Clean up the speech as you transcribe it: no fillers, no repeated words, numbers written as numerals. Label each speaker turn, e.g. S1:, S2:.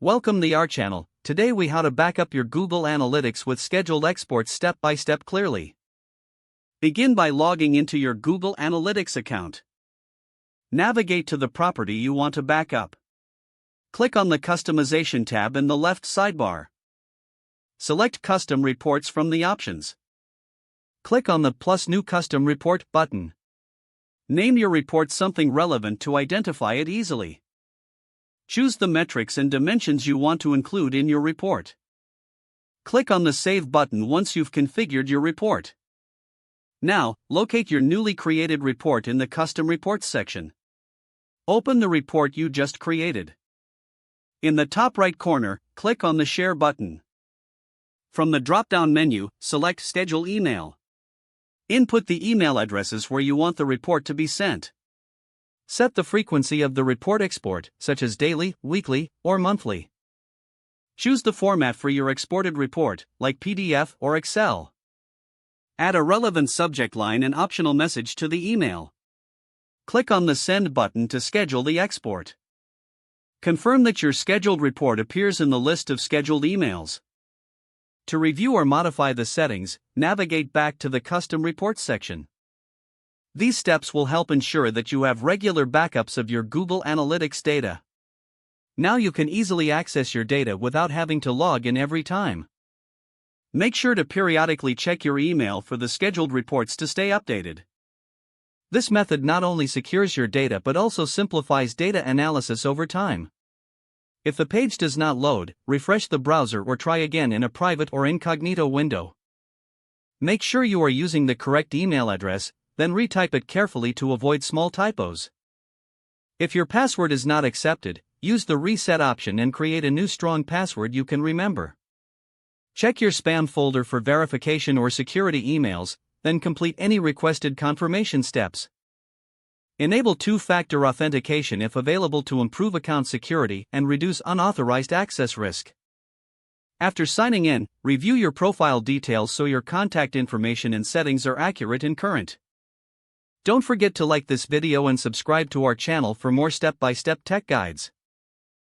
S1: Welcome to our channel. Today we how to back up your Google Analytics with scheduled exports step by step clearly. Begin by logging into your Google Analytics account. Navigate to the property you want to back up. Click on the Customization tab in the left sidebar. Select Custom Reports from the options. Click on the plus New Custom Report button. Name your report something relevant to identify it easily. Choose the metrics and dimensions you want to include in your report. Click on the Save button once you've configured your report. Now, locate your newly created report in the Custom Reports section. Open the report you just created. In the top right corner, click on the Share button. From the drop-down menu, select Schedule Email. Input the email addresses where you want the report to be sent. Set the frequency of the report export, such as daily, weekly, or monthly. Choose the format for your exported report, like PDF or Excel. Add a relevant subject line and optional message to the email. Click on the Send button to schedule the export. Confirm that your scheduled report appears in the list of scheduled emails. To review or modify the settings, navigate back to the Custom Reports section. These steps will help ensure that you have regular backups of your Google Analytics data. Now you can easily access your data without having to log in every time. Make sure to periodically check your email for the scheduled reports to stay updated. This method not only secures your data but also simplifies data analysis over time. If the page does not load, refresh the browser or try again in a private or incognito window. Make sure you are using the correct email address, then retype it carefully to avoid small typos. If your password is not accepted, use the Reset option and create a new strong password you can remember. Check your spam folder for verification or security emails, then complete any requested confirmation steps. Enable two-factor authentication if available to improve account security and reduce unauthorized access risk. After signing in, review your profile details so your contact information and settings are accurate and current. Don't forget to like this video and subscribe to our channel for more step-by-step tech guides.